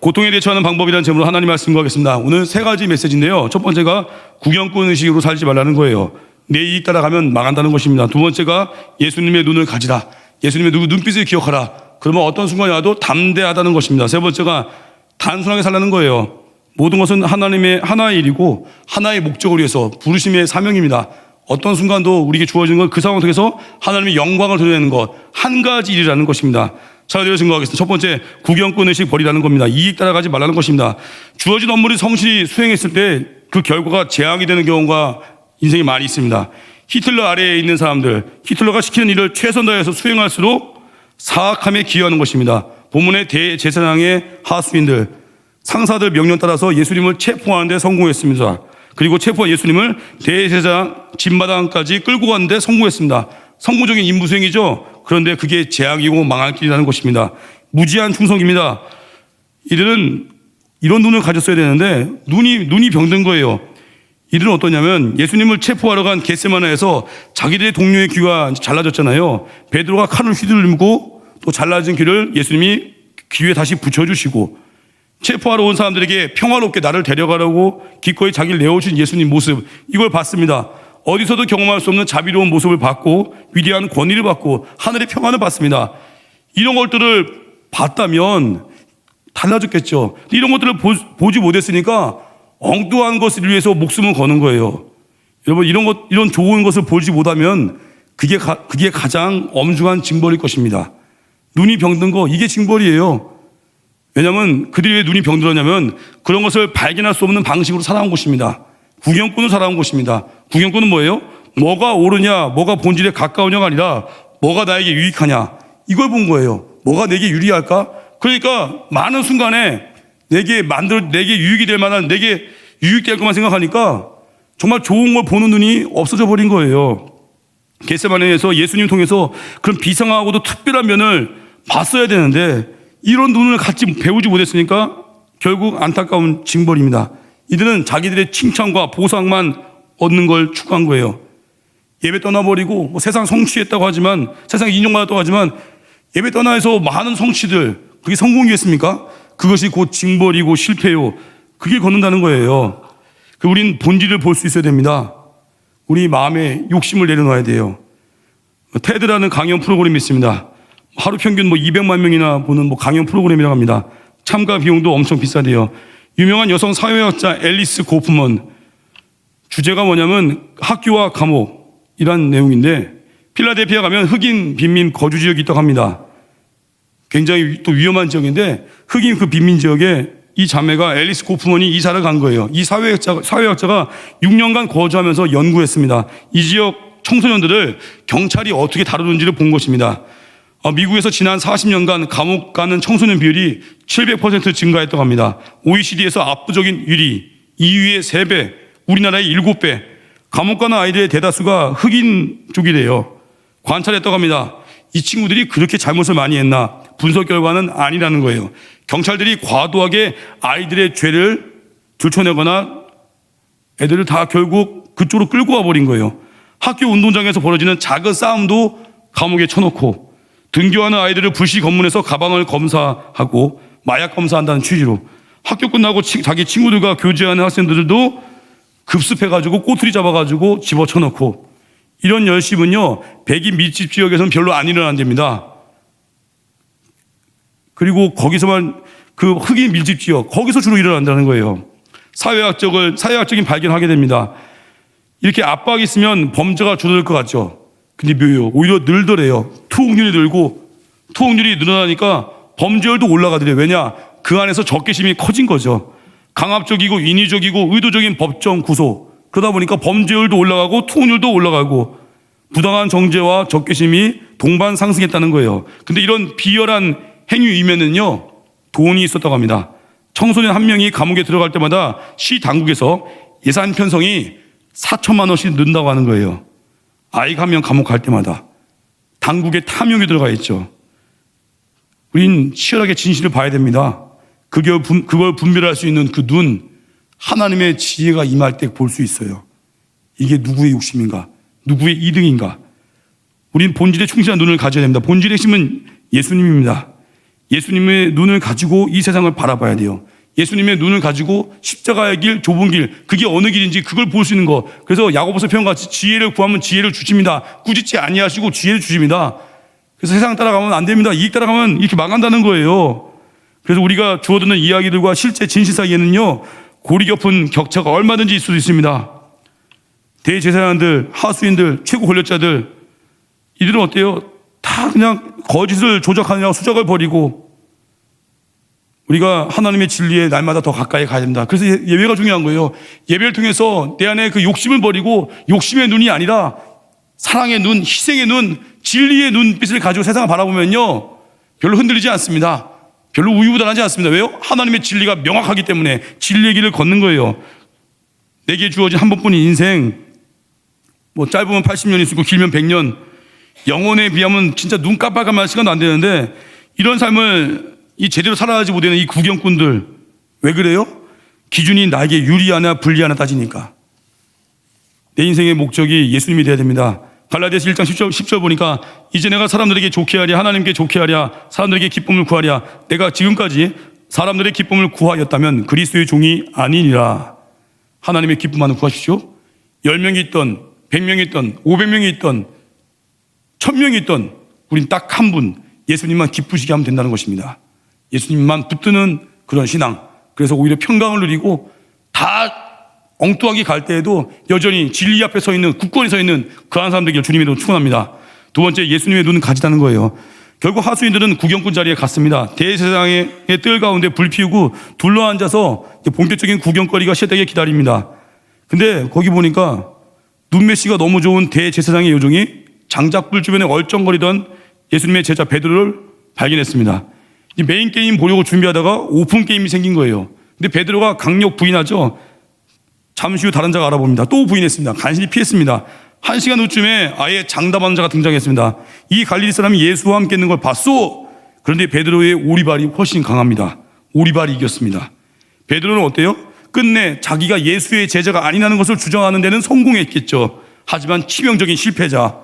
고통에 대처하는 방법이라는 제목으로 하나님 말씀 구하겠습니다. 오늘 세 가지 메시지인데요. 첫 번째가 구경꾼 의식으로 살지 말라는 거예요. 내 이익 따라가면 망한다는 것입니다. 두 번째가 예수님의 눈을 가지라. 예수님의 눈빛을 기억하라. 그러면 어떤 순간이 와도 담대하다는 것입니다. 세 번째가 단순하게 살라는 거예요. 모든 것은 하나의 일이고 하나의 목적을 위해서 부르심의 사명입니다. 어떤 순간도 우리에게 주어지는 건 그 상황 속에서 하나님의 영광을 드러내는 것, 한 가지 일이라는 것입니다. 자, 내려 증거하겠습니다. 첫 번째, 구경꾼 의식 버리라는 겁니다. 이익 따라가지 말라는 것입니다. 주어진 업무를 성실히 수행했을 때 그 결과가 재앙이 되는 경우가 인생에 많이 있습니다. 히틀러 아래에 있는 사람들, 히틀러가 시키는 일을 최선 다해서 수행할수록 사악함에 기여하는 것입니다. 본문의 대제사장의 하수인들, 상사들 명령 따라서 예수님을 체포하는 데 성공했습니다. 그리고 체포한 예수님을 대제사장 집마당까지 끌고 가는데 성공했습니다. 성공적인 임무 수행이죠. 그런데 그게 재앙이고 망할 길이라는 것입니다. 무지한 충성입니다. 이들은 이런 눈을 가졌어야 되는데 눈이 병든 거예요. 이들은 어떠냐면 예수님을 체포하러 간 겟세마네에서 자기들의 동료의 귀가 잘라졌잖아요. 베드로가 칼을 휘둘리고 또 잘라진 귀를 예수님이 귀에 다시 붙여주시고, 체포하러 온 사람들에게 평화롭게 나를 데려가라고 기꺼이 자기를 내어주신 예수님 모습, 이걸 봤습니다. 어디서도 경험할 수 없는 자비로운 모습을 받고 위대한 권위를 받고 하늘의 평안을 받습니다. 이런 것들을 봤다면 달라졌겠죠. 이런 것들을 보지 못했으니까 엉뚱한 것을 위해서 목숨을 거는 거예요. 여러분, 이런 좋은 것을 보지 못하면 그게 가장 엄중한 징벌일 것입니다. 눈이 병든 거, 이게 징벌이에요. 왜냐하면 그들이 왜 눈이 병들었냐면 그런 것을 발견할 수 없는 방식으로 살아온 것입니다. 구경꾼으로 살아온 것입니다. 구경꾼은 뭐예요? 뭐가 옳으냐, 뭐가 본질에 가까우냐가 아니라 뭐가 나에게 유익하냐, 이걸 본 거예요. 뭐가 내게 유리할까? 그러니까 많은 순간에 내게 유익이 될 만한, 내게 유익될 것만 생각하니까 정말 좋은 걸 보는 눈이 없어져 버린 거예요. 겟세마네에서 예수님 통해서 그런 비상하고도 특별한 면을 봤어야 되는데 이런 눈을 배우지 못했으니까 결국 안타까운 징벌입니다. 이들은 자기들의 칭찬과 보상만 얻는 걸 추구한 거예요. 예배 떠나버리고 세상 성취했다고 하지만, 세상 인정받았다고 하지만 예배 떠나서 많은 성취들, 그게 성공이겠습니까? 그것이 곧 징벌이고 실패요. 그게 걷는다는 거예요. 우린 본질을 볼 수 있어야 됩니다. 우리 마음에 욕심을 내려놔야 돼요. 테드라는 강연 프로그램이 있습니다. 하루 평균 200만 명이나 보는 강연 프로그램이라고 합니다. 참가 비용도 엄청 비싸대요. 유명한 여성 사회학자 앨리스 고프먼, 주제가 뭐냐면 학교와 감옥이란 내용인데, 필라델피아 가면 흑인 빈민 거주 지역이 있다고 합니다. 굉장히 또 위험한 지역인데 흑인 그 빈민 지역에 이 자매가, 앨리스 고프먼이 이사를 간 거예요. 이 사회학자가 6년간 거주하면서 연구했습니다. 이 지역 청소년들을 경찰이 어떻게 다루는지를 본 것입니다. 미국에서 지난 40년간 감옥 가는 청소년 비율이 700% 증가했다고 합니다. OECD에서 압도적인 1위, 2위의 3배, 우리나라의 7배. 감옥 가는 아이들의 대다수가 흑인 쪽이래요. 관찰했다고 합니다. 이 친구들이 그렇게 잘못을 많이 했나? 분석 결과는 아니라는 거예요. 경찰들이 과도하게 아이들의 죄를 들춰내거나 애들을 다 결국 그쪽으로 끌고 와버린 거예요. 학교 운동장에서 벌어지는 작은 싸움도 감옥에 쳐놓고, 등교하는 아이들을 불시 검문해서 가방을 검사하고 마약 검사한다는 취지로, 학교 끝나고 자기 친구들과 교제하는 학생들도 급습해가지고 꼬투리 잡아가지고 집어쳐놓고, 이런 열심은요 백인 밀집 지역에서는 별로 안 일어난답니다. 그리고 거기서만, 그 흑인 밀집 지역, 거기서 주로 일어난다는 거예요. 사회학적인 발견을 하게 됩니다. 이렇게 압박이 있으면 범죄가 줄어들 것 같죠. 근데 묘해요. 오히려 늘더래요. 투옥률이 늘고, 투옥률이 늘어나니까 범죄율도 올라가더래요. 왜냐? 그 안에서 적개심이 커진 거죠. 강압적이고 인위적이고 의도적인 법정 구속, 그러다 보니까 범죄율도 올라가고 투옥률도 올라가고 부당한 정죄와 적개심이 동반 상승했다는 거예요. 근데 이런 비열한 행위 이면은요 돈이 있었다고 합니다. 청소년 한 명이 감옥에 들어갈 때마다 시 당국에서 예산 편성이 4천만 원씩 는다고 하는 거예요. 아이가 한 명 감옥 갈 때마다 당국의 탐욕이 들어가 있죠. 우린 치열하게 진실을 봐야 됩니다. 그걸 분별할 수 있는 그 눈, 하나님의 지혜가 임할 때 볼 수 있어요. 이게 누구의 욕심인가? 누구의 이득인가? 우린 본질에 충실한 눈을 가져야 됩니다. 본질의 핵심은 예수님입니다. 예수님의 눈을 가지고 이 세상을 바라봐야 돼요. 예수님의 눈을 가지고 십자가의 길, 좁은 길, 그게 어느 길인지 그걸 볼 수 있는 거. 그래서 야고보서 표현같이 지혜를 구하면 지혜를 주십니다. 꾸짖지 아니하시고 지혜를 주십니다. 그래서 세상 따라가면 안 됩니다. 이익 따라가면 이렇게 망한다는 거예요. 그래서 우리가 주워듣는 이야기들과 실제 진실 사이에는요, 고리 깊은 격차가 얼마든지 있을 수 있습니다. 대제사장들, 하수인들, 최고 권력자들, 이들은 어때요? 다 그냥 거짓을 조작하느냐고 수작을 벌이고, 우리가 하나님의 진리에 날마다 더 가까이 가야 됩니다. 그래서 예배가 중요한 거예요. 예배를 통해서 내 안에 그 욕심을 버리고, 욕심의 눈이 아니라 사랑의 눈, 희생의 눈, 진리의 눈빛을 가지고 세상을 바라보면요, 별로 흔들리지 않습니다. 별로 우유부단하지 않습니다. 왜요? 하나님의 진리가 명확하기 때문에 진리의 길을 걷는 거예요. 내게 주어진 한 번뿐인 인생, 뭐 짧으면 80년이 있고 길면 100년, 영혼에 비하면 진짜 눈 깜빡할 시간도 안 되는데, 이런 삶을 이 제대로 살아가지 못하는 이 구경꾼들, 왜 그래요? 기준이 나에게 유리하나 불리하나 따지니까. 내 인생의 목적이 예수님이 돼야 됩니다. 갈라디아서 1장 10절 보니까, 이제 내가 사람들에게 좋게 하랴, 하나님께 좋게 하랴, 사람들에게 기쁨을 구하랴. 내가 지금까지 사람들의 기쁨을 구하였다면 그리스도의 종이 아니니라. 하나님의 기쁨만을 구하십시오. 10명이 있던, 100명이 있던, 500명이 있던, 1000명이 있던, 우린 딱 한 분, 예수님만 기쁘시게 하면 된다는 것입니다. 예수님만 붙드는 그런 신앙. 그래서 오히려 평강을 누리고, 다 엉뚱하게 갈 때에도 여전히 진리 앞에 서 있는, 굳건히 서 있는 그 한 사람들에게 주님이 축원합니다. 두 번째, 예수님의 눈은 가지다는 거예요. 결국 하수인들은 구경꾼 자리에 갔습니다. 대제사장의 뜰 가운데 불 피우고 둘러앉아서 본격적인 구경거리가 시작되게 기다립니다. 근데 거기 보니까 눈매씨가 너무 좋은 대제사장의 요정이 장작불 주변에 얼쩡거리던 예수님의 제자 베드로를 발견했습니다. 이 메인 게임 보려고 준비하다가 오픈 게임이 생긴 거예요. 근데 베드로가 강력 부인하죠. 잠시 후 다른 자가 알아봅니다. 또 부인했습니다. 간신히 피했습니다. 1시간 후쯤에 아예 장담하는 자가 등장했습니다. 이 갈릴리 사람이 예수와 함께 있는 걸 봤소. 그런데 베드로의 오리발이 훨씬 강합니다. 오리발이 이겼습니다. 베드로는 어때요? 끝내 자기가 예수의 제자가 아니라는 것을 주장하는 데는 성공했겠죠. 하지만 치명적인 실패자.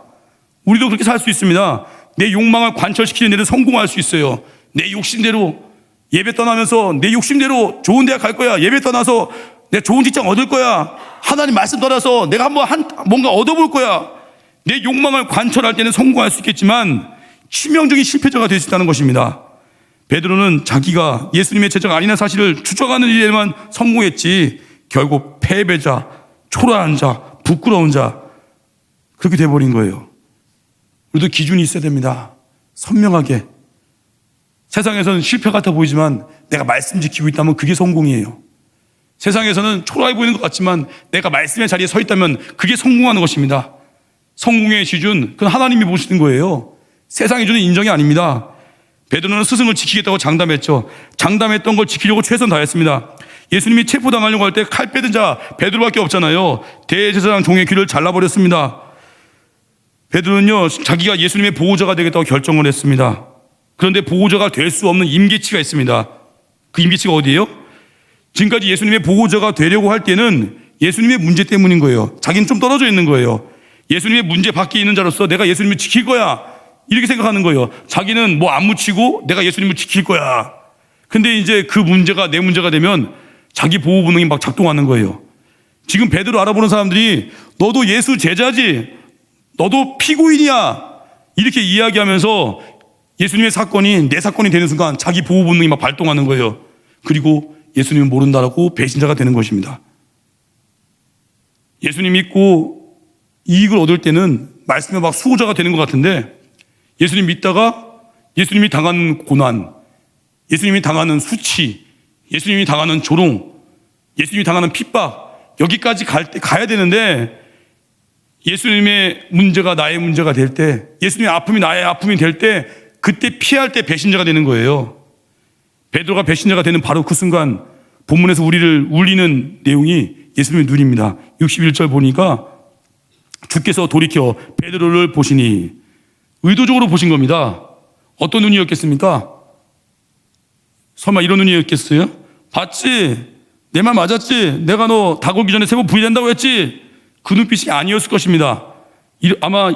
우리도 그렇게 살 수 있습니다. 내 욕망을 관철시키는 데는 성공할 수 있어요. 내 욕심대로 예배 떠나면서 내 욕심대로 좋은 대학 갈 거야. 예배 떠나서 내가 좋은 직장 얻을 거야. 하나님 말씀 떠나서 내가 뭔가 얻어볼 거야. 내 욕망을 관철할 때는 성공할 수 있겠지만 치명적인 실패자가 될 수 있다는 것입니다. 베드로는 자기가 예수님의 제자가 아니라는 사실을 주장하는 일에만 성공했지, 결국 패배자, 초라한 자, 부끄러운 자, 그렇게 돼버린 거예요. 우리도 기준이 있어야 됩니다. 선명하게. 세상에서는 실패 같아 보이지만 내가 말씀 지키고 있다면 그게 성공이에요. 세상에서는 초라해 보이는 것 같지만 내가 말씀의 자리에 서 있다면 그게 성공하는 것입니다. 성공의 기준, 그건 하나님이 보시는 거예요. 세상이 주는 인정이 아닙니다. 베드로는 스승을 지키겠다고 장담했죠. 장담했던 걸 지키려고 최선 다했습니다. 예수님이 체포당하려고 할 때 칼 빼든 자 베드로밖에 없잖아요. 대제사장 종의 귀를 잘라버렸습니다. 베드로는요, 자기가 예수님의 보호자가 되겠다고 결정을 했습니다. 그런데 보호자가 될 수 없는 임계치가 있습니다. 그 임계치가 어디예요? 지금까지 예수님의 보호자가 되려고 할 때는 예수님의 문제 때문인 거예요. 자기는 좀 떨어져 있는 거예요. 예수님의 문제 밖에 있는 자로서 내가 예수님을 지킬 거야, 이렇게 생각하는 거예요. 자기는 뭐 안 묻히고 내가 예수님을 지킬 거야. 근데 이제 그 문제가 내 문제가 되면 자기 보호 본능이 막 작동하는 거예요. 지금 베드로 알아보는 사람들이 너도 예수 제자지, 너도 피고인이야, 이렇게 이야기하면서 예수님의 사건이 내 사건이 되는 순간 자기 보호 본능이 막 발동하는 거예요. 그리고 예수님을 모른다라고 배신자가 되는 것입니다. 예수님 믿고 이익을 얻을 때는 말씀에 막 수호자가 되는 것 같은데, 예수님 믿다가 예수님이 당하는 고난, 예수님이 당하는 수치, 예수님이 당하는 조롱, 예수님이 당하는 핍박, 여기까지 가야 되는데, 예수님의 문제가 나의 문제가 될 때, 예수님의 아픔이 나의 아픔이 될 때, 그때 피할 때 배신자가 되는 거예요. 베드로가 배신자가 되는 바로 그 순간 본문에서 우리를 울리는 내용이 예수님의 눈입니다. 61절 보니까 주께서 돌이켜 베드로를 보시니, 의도적으로 보신 겁니다. 어떤 눈이었겠습니까? 설마 이런 눈이었겠어요? 봤지? 내 말 맞았지? 내가 너 닭 오기 전에 3번 부인한다고 했지? 그 눈빛이 아니었을 것입니다. 아마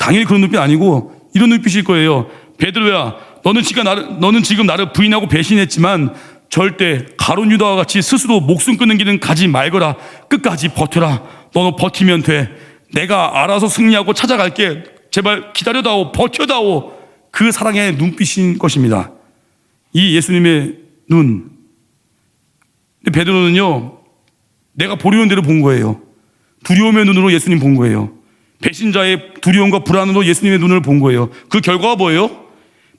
당연히 그런 눈빛 아니고 이런 눈빛일 거예요. 베드로야, 너는 지금 나를 부인하고 배신했지만 절대 가룟 유다와 같이 스스로 목숨 끊는 길은 가지 말거라. 끝까지 버텨라. 너는 버티면 돼. 내가 알아서 승리하고 찾아갈게. 제발 기다려다오. 버텨다오. 그 사랑의 눈빛인 것입니다. 이 예수님의 눈. 근데 베드로는요, 내가 보려는 대로 본 거예요. 두려움의 눈으로 예수님 본 거예요. 배신자의 두려움과 불안으로 예수님의 눈을 본 거예요. 그 결과가 뭐예요?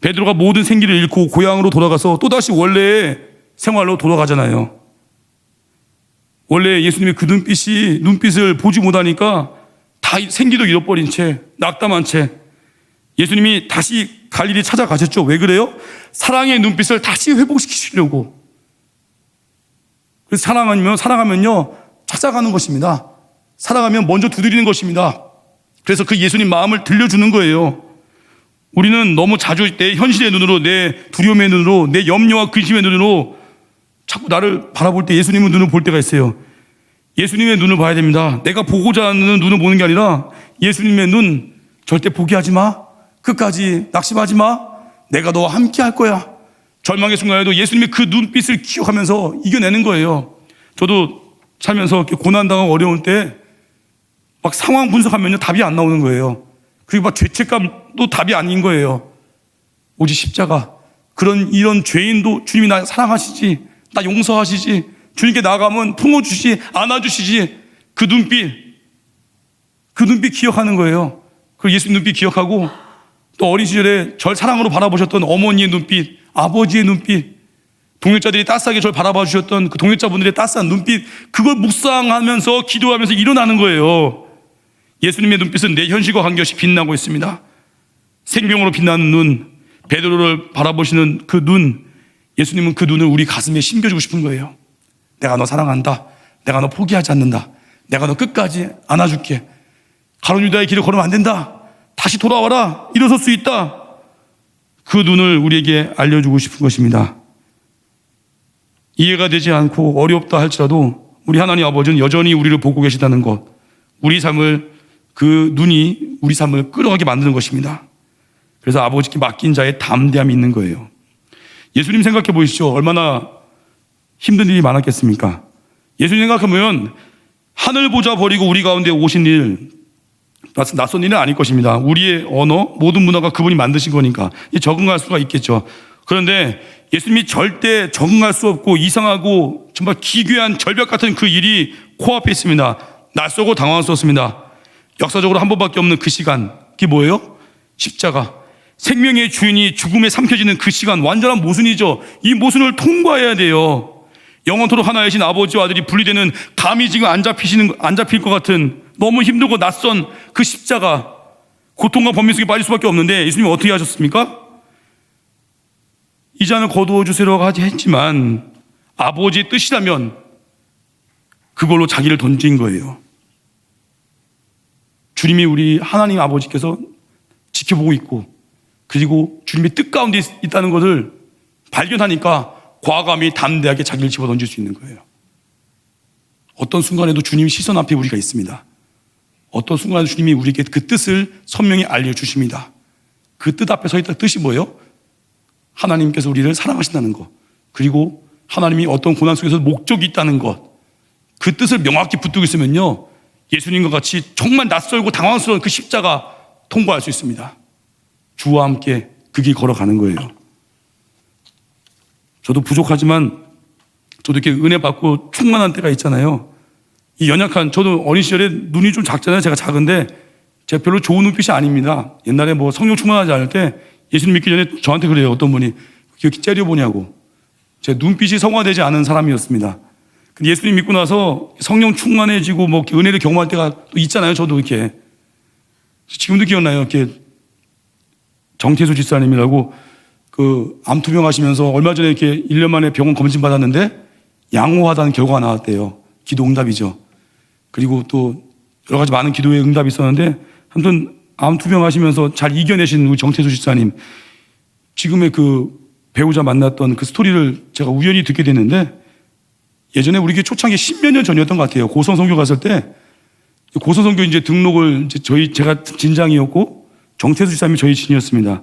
베드로가 모든 생기를 잃고 고향으로 돌아가서 또다시 원래의 생활로 돌아가잖아요. 원래 예수님의 그 눈빛을 보지 못하니까 다 생기도 잃어버린 채, 낙담한 채 예수님이 다시 갈릴리 찾아가셨죠. 왜 그래요? 사랑의 눈빛을 다시 회복시키시려고. 그래서 사랑하면요, 찾아가는 것입니다. 사랑하면 먼저 두드리는 것입니다. 그래서 그 예수님 마음을 들려주는 거예요. 우리는 너무 자주 내 현실의 눈으로, 내 두려움의 눈으로, 내 염려와 근심의 눈으로 자꾸 나를 바라볼 때 예수님의 눈을 볼 때가 있어요. 예수님의 눈을 봐야 됩니다. 내가 보고자 하는 눈을 보는 게 아니라 예수님의 눈 절대 포기하지 마. 끝까지 낙심하지 마. 내가 너와 함께 할 거야. 절망의 순간에도 예수님의 그 눈빛을 기억하면서 이겨내는 거예요. 저도 살면서 이렇게 고난당하고 어려울 때 막 상황 분석하면요, 답이 안 나오는 거예요. 그리고 막 죄책감도 답이 아닌 거예요. 오직 십자가. 이런 죄인도 주님이 나 사랑하시지, 나 용서하시지, 주님께 나아가면 품어주시지, 안아주시지. 그 눈빛 기억하는 거예요. 그 예수님 눈빛 기억하고, 또 어린 시절에 절 사랑으로 바라보셨던 어머니의 눈빛, 아버지의 눈빛, 동역자들이 따스하게 절 바라봐 주셨던 그 동역자분들의 따스한 눈빛, 그걸 묵상하면서 기도하면서 일어나는 거예요. 예수님의 눈빛은 내 현실과 관계없이 빛나고 있습니다. 생명으로 빛나는 눈, 베드로를 바라보시는 그 눈, 예수님은 그 눈을 우리 가슴에 심겨주고 싶은 거예요. 내가 너 사랑한다. 내가 너 포기하지 않는다. 내가 너 끝까지 안아줄게. 가룟 유다의 길을 걸으면 안 된다. 다시 돌아와라. 일어설 수 있다. 그 눈을 우리에게 알려주고 싶은 것입니다. 이해가 되지 않고 어렵다 할지라도 우리 하나님 아버지는 여전히 우리를 보고 계시다는 것, 그 눈이 우리 삶을 끌어가게 만드는 것입니다. 그래서 아버지께 맡긴 자의 담대함이 있는 거예요. 예수님 생각해 보시죠. 얼마나 힘든 일이 많았겠습니까? 예수님 생각하면 하늘 보좌 버리고 우리 가운데 오신 일, 낯선 일은 아닐 것입니다. 우리의 언어, 모든 문화가 그분이 만드신 거니까 적응할 수가 있겠죠. 그런데 예수님이 절대 적응할 수 없고 이상하고 정말 기괴한 절벽 같은 그 일이 코앞에 있습니다. 낯설고 당황스럽습니다. 역사적으로 한 번밖에 없는 그 시간, 그게 뭐예요? 십자가. 생명의 주인이 죽음에 삼켜지는 그 시간, 완전한 모순이죠. 이 모순을 통과해야 돼요. 영원토록 하나이신 아버지와 아들이 분리되는, 감히 지금 안 잡힐 것 같은 너무 힘들고 낯선 그 십자가, 고통과 번민 속에 빠질 수밖에 없는데 예수님이 어떻게 하셨습니까? 이 잔을 거두어 주세요라고 했지만 아버지의 뜻이라면 그걸로 자기를 던진 거예요. 주님이 우리 하나님 아버지께서 지켜보고 있고, 그리고 주님의 뜻 가운데 있다는 것을 발견하니까 과감히 담대하게 자기를 집어 던질 수 있는 거예요. 어떤 순간에도 주님 시선 앞에 우리가 있습니다. 어떤 순간에도 주님이 우리에게 그 뜻을 선명히 알려주십니다. 그 뜻 앞에 서 있다는 뜻이 뭐예요? 하나님께서 우리를 사랑하신다는 것, 그리고 하나님이 어떤 고난 속에서 목적이 있다는 것, 그 뜻을 명확히 붙들고 있으면요, 예수님과 같이 정말 낯설고 당황스러운 그 십자가 통과할 수 있습니다. 주와 함께 그 길 걸어가는 거예요. 저도 부족하지만 저도 이렇게 은혜 받고 충만한 때가 있잖아요. 이 연약한, 저도 어린 시절에 눈이 좀 작잖아요. 제가 작은데 제가 별로 좋은 눈빛이 아닙니다. 옛날에 뭐 성령 충만하지 않을 때 예수님 믿기 전에 저한테 그래요. 어떤 분이 이렇게 째려보냐고. 제 눈빛이 성화되지 않은 사람이었습니다. 근데 예수님 믿고 나서 성령 충만해지고 뭐 은혜를 경험할 때가 또 있잖아요. 저도 이렇게. 지금도 기억나요. 이렇게 정태수 집사님이라고 그 암투병 하시면서 얼마 전에 이렇게 1년 만에 병원 검진 받았는데 양호하다는 결과가 나왔대요. 기도 응답이죠. 그리고 또 여러 가지 많은 기도의 응답이 있었는데 아무튼 암투병 하시면서 잘 이겨내신 우리 정태수 집사님, 지금의 그 배우자 만났던 그 스토리를 제가 우연히 듣게 됐는데, 예전에 우리 교회 초창기 10몇 년 전이었던 것 같아요. 고성선교 갔을 때, 고성선교 이제 등록을 제가 진장이었고 정태수 집사님이 저희 진이었습니다.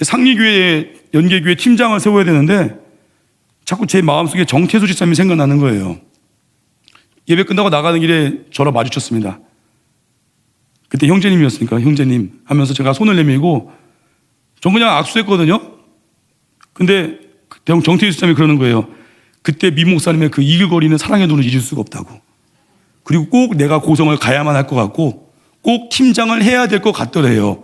상리교회, 연계교회 팀장을 세워야 되는데 자꾸 제 마음속에 정태수 집사님이 생각나는 거예요. 예배 끝나고 나가는 길에 저랑 마주쳤습니다. 그때 형제님이었으니까 형제님 하면서 제가 손을 내밀고 전 그냥 악수했거든요. 근데 정태수 집사님이 그러는 거예요. 그때 민 목사님의 그 이글거리는 사랑의 눈을 잊을 수가 없다고. 그리고 꼭 내가 고성을 가야만 할 것 같고 꼭 팀장을 해야 될 것 같더래요.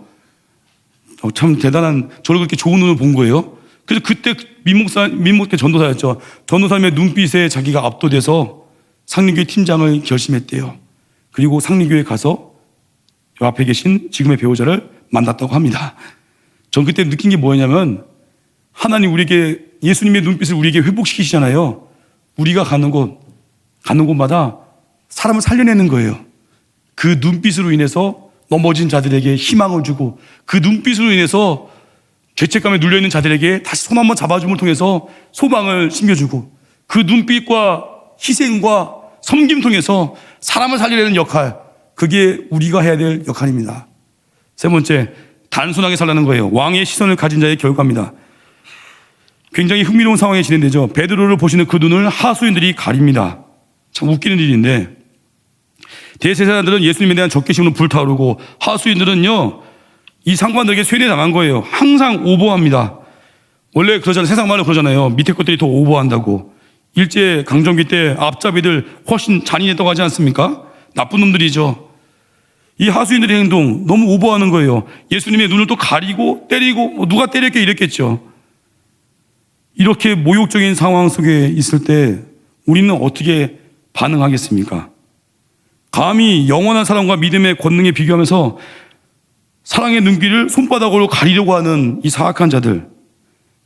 참 대단한, 저를 그렇게 좋은 눈을 본 거예요. 그래서 그때 민목회 전도사였죠. 전도사님의 눈빛에 자기가 압도돼서 상리교회 팀장을 결심했대요. 그리고 상리교회 가서 요 앞에 계신 지금의 배우자를 만났다고 합니다. 전 그때 느낀 게 뭐였냐면 하나님 우리에게 예수님의 눈빛을 우리에게 회복시키시잖아요. 우리가 가는 곳마다 사람을 살려내는 거예요. 그 눈빛으로 인해서 넘어진 자들에게 희망을 주고 그 눈빛으로 인해서 죄책감에 눌려있는 자들에게 다시 손 한번 잡아줌을 통해서 소망을 심겨주고 그 눈빛과 희생과 섬김 통해서 사람을 살려내는 역할, 그게 우리가 해야 될 역할입니다. 세 번째, 단순하게 살라는 거예요. 왕의 시선을 가진 자의 결과입니다. 굉장히 흥미로운 상황이 진행되죠. 베드로를 보시는 그 눈을 하수인들이 가립니다. 참 웃기는 일인데 대제사장들은 예수님에 대한 적개심으로 불타오르고 하수인들은요 이 상관들에게 쇠뇌당한 거예요. 항상 오버합니다. 원래 그러잖아요. 세상 말로 그러잖아요. 밑에 것들이 더 오버한다고. 일제 강점기 때 앞잡이들 훨씬 잔인했다고 하지 않습니까? 나쁜 놈들이죠. 이 하수인들의 행동 너무 오버하는 거예요. 예수님의 눈을 또 가리고 때리고 누가 때렸게 이랬겠죠. 이렇게 모욕적인 상황 속에 있을 때 우리는 어떻게 반응하겠습니까? 감히 영원한 사랑과 믿음의 권능에 비교하면서 사랑의 눈길을 손바닥으로 가리려고 하는 이 사악한 자들,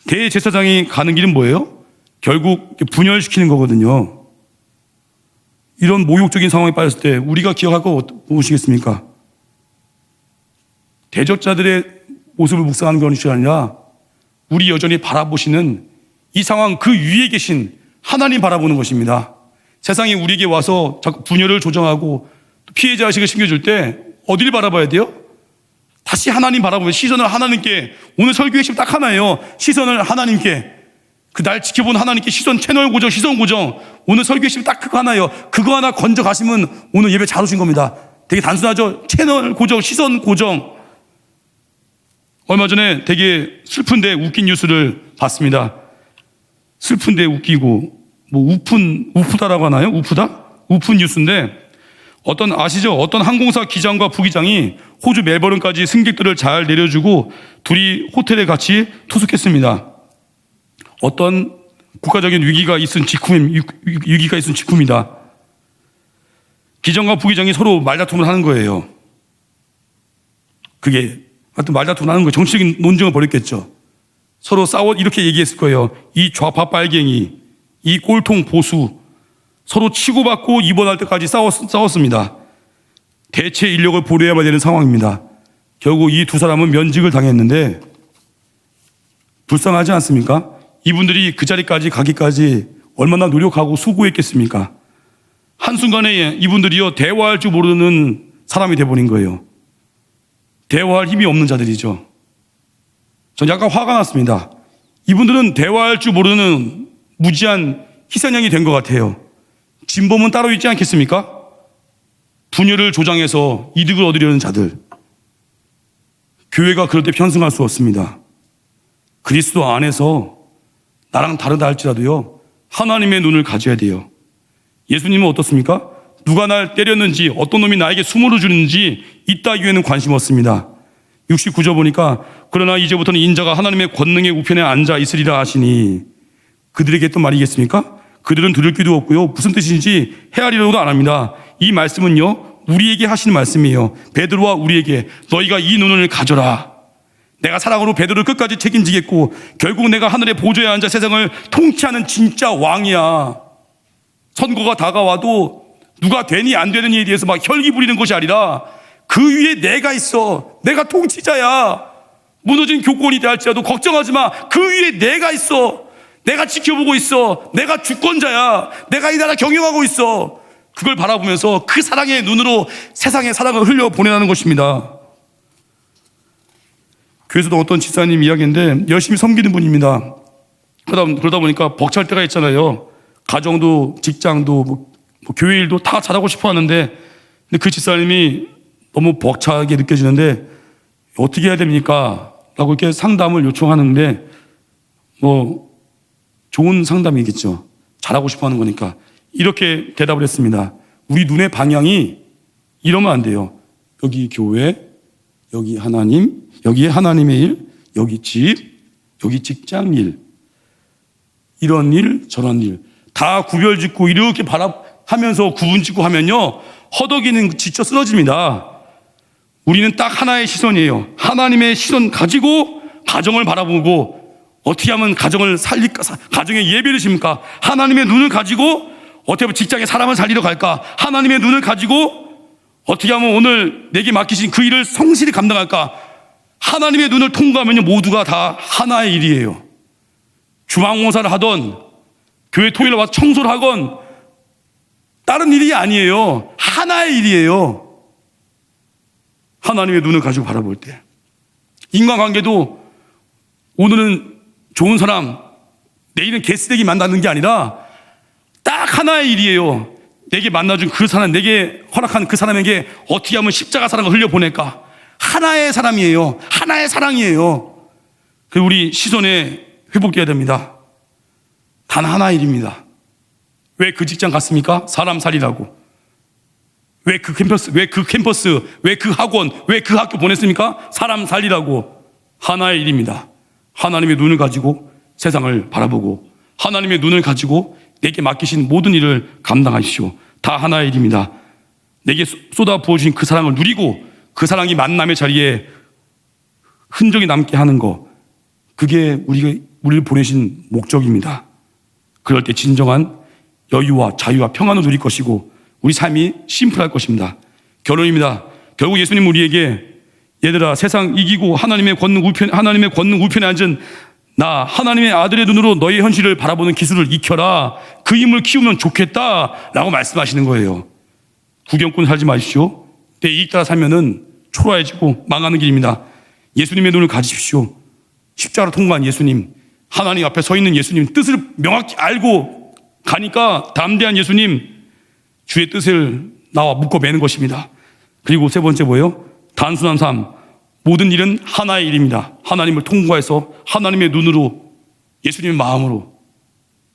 대제사장이 가는 길은 뭐예요? 결국 분열시키는 거거든요. 이런 모욕적인 상황에 빠졌을 때 우리가 기억할 거 무엇이겠습니까? 대적자들의 모습을 묵상하는 것이 아니라 우리 여전히 바라보시는 이 상황 그 위에 계신 하나님 바라보는 것입니다. 세상이 우리에게 와서 자꾸 분열을 조정하고 피해자의식을 심겨줄 때 어디를 바라봐야 돼요? 다시 하나님 바라보면 시선을 하나님께, 오늘 설교의 핵심 딱 하나예요. 시선을 하나님께, 그 날 지켜본 하나님께 시선 채널 고정, 시선 고정. 오늘 설교의 핵심 딱 그거 하나예요. 그거 하나 건져 가시면 오늘 예배 잘 오신 겁니다. 되게 단순하죠? 채널 고정, 시선 고정. 얼마 전에 되게 슬픈데 웃긴 뉴스를 봤습니다. 슬픈데 웃기고 우프다라고 하나요? 우프다? 우픈 뉴스인데 아시죠? 어떤 항공사 기장과 부기장이 호주 멜버른까지 승객들을 잘 내려주고 둘이 호텔에 같이 투숙했습니다. 어떤 국가적인 위기가 있은 직후입니다. 기장과 부기장이 서로 말다툼을 하는 거예요. 하여튼 말다툼을 하는 거예요. 정치적인 논쟁을 벌였겠죠. 서로 이렇게 얘기했을 거예요. 이 좌파 빨갱이, 이 꼴통 보수, 서로 치고받고 입원할 때까지 싸웠습니다. 대체 인력을 보내야만 되는 상황입니다. 결국 이 두 사람은 면직을 당했는데 불쌍하지 않습니까? 이분들이 그 자리까지 가기까지 얼마나 노력하고 수고했겠습니까? 한순간에 이분들이요 대화할 줄 모르는 사람이 돼버린 거예요. 대화할 힘이 없는 자들이죠. 전 약간 화가 났습니다. 이분들은 대화할 줄 모르는 무지한 희생양이 된 것 같아요. 진범은 따로 있지 않겠습니까? 분열을 조장해서 이득을 얻으려는 자들. 교회가 그럴 때 편승할 수 없습니다. 그리스도 안에서 나랑 다르다 할지라도요 하나님의 눈을 가져야 돼요. 예수님은 어떻습니까? 누가 날 때렸는지 어떤 놈이 나에게 수모를 주는지 이따위에는 관심 없습니다. 69절 보니까 그러나 이제부터는 인자가 하나님의 권능의 우편에 앉아 있으리라 하시니, 그들에게 했던 말이겠습니까? 그들은 들을 귀도 없고요 무슨 뜻인지 헤아리려고도 안 합니다. 이 말씀은요 우리에게 하시는 말씀이에요. 베드로와 우리에게 너희가 이 눈을 가져라. 내가 사랑으로 베드로를 끝까지 책임지겠고 결국 내가 하늘의 보좌에 앉아 세상을 통치하는 진짜 왕이야. 선거가 다가와도 누가 되니 안 되는 이에 대해서 막 혈기 부리는 것이 아니라 그 위에 내가 있어. 내가 통치자야. 무너진 교권이 될지라도 걱정하지 마. 그 위에 내가 있어. 내가 지켜보고 있어. 내가 주권자야. 내가 이 나라 경영하고 있어. 그걸 바라보면서 그 사랑의 눈으로 세상의 사랑을 흘려보내라는 것입니다. 교회에서도 어떤 집사님 이야기인데 열심히 섬기는 분입니다. 그러다 보니까 벅찰 때가 있잖아요. 가정도 직장도 뭐 교회 일도 다 잘하고 싶어 하는데, 근데 그 집사님이 너무 벅차게 느껴지는데 어떻게 해야 됩니까? 라고 이렇게 상담을 요청하는데, 뭐 좋은 상담이겠죠. 잘하고 싶어 하는 거니까. 이렇게 대답을 했습니다. 우리 눈의 방향이 이러면 안 돼요. 여기 교회, 여기 하나님, 여기에 하나님의 일, 여기 집, 여기 직장 일, 이런 일, 저런 일 다 구별짓고 이렇게 하면서 구분짓고 하면요, 허덕이는 지쳐 쓰러집니다. 우리는 딱 하나의 시선이에요. 하나님의 시선 가지고 가정을 바라보고 어떻게 하면 가정을 살릴까, 가정에 예배를 심을까, 하나님의 눈을 가지고 어떻게 하면 직장에 사람을 살리러 갈까, 하나님의 눈을 가지고 어떻게 하면 오늘 내게 맡기신 그 일을 성실히 감당할까. 하나님의 눈을 통과하면 모두가 다 하나의 일이에요. 주방공사를 하던 교회 토요일에 와서 청소를 하건 다른 일이 아니에요. 하나의 일이에요. 하나님의 눈을 가지고 바라볼 때. 인간관계도 오늘은 좋은 사람, 내일은 개쓰레기 만나는 게 아니라 딱 하나의 일이에요. 내게 만나준 그 사람, 내게 허락한 그 사람에게 어떻게 하면 십자가 사랑을 흘려보낼까. 하나의 사람이에요. 하나의 사랑이에요. 그래서 우리 시선에 회복돼야 됩니다. 단 하나의 일입니다. 왜 그 직장 갔습니까? 사람 살리라고. 왜 그 캠퍼스, 왜 그 학원, 왜 그 학교 보냈습니까? 사람 살리라고. 하나의 일입니다. 하나님의 눈을 가지고 세상을 바라보고 하나님의 눈을 가지고 내게 맡기신 모든 일을 감당하십시오. 다 하나의 일입니다. 내게 쏟아 부어주신 그 사랑을 누리고 그 사랑이 만남의 자리에 흔적이 남게 하는 거, 그게 우리를 보내신 목적입니다. 그럴 때 진정한 여유와 자유와 평안을 누릴 것이고 우리 삶이 심플할 것입니다. 결론입니다. 결국 예수님 우리에게, 얘들아, 세상 이기고 하나님의 권능 우편에 앉은 나 하나님의 아들의 눈으로 너의 현실을 바라보는 기술을 익혀라. 그 힘을 키우면 좋겠다라고 말씀하시는 거예요. 구경꾼 살지 마십시오. 내 이익 따라 살면은 초라해지고 망하는 길입니다. 예수님의 눈을 가지십시오. 십자가로 통과한 예수님, 하나님 앞에 서 있는 예수님, 뜻을 명확히 알고 가니까 담대한 예수님, 주의 뜻을 나와 묶어매는 것입니다. 그리고 세 번째 뭐예요? 단순한 삶. 모든 일은 하나의 일입니다. 하나님을 통과해서 하나님의 눈으로, 예수님의 마음으로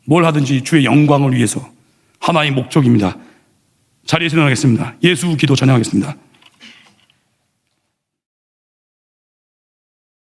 뭘 하든지 주의 영광을 위해서 하나의 목적입니다. 자리에서 일어나겠습니다. 예수 기도 전향하겠습니다.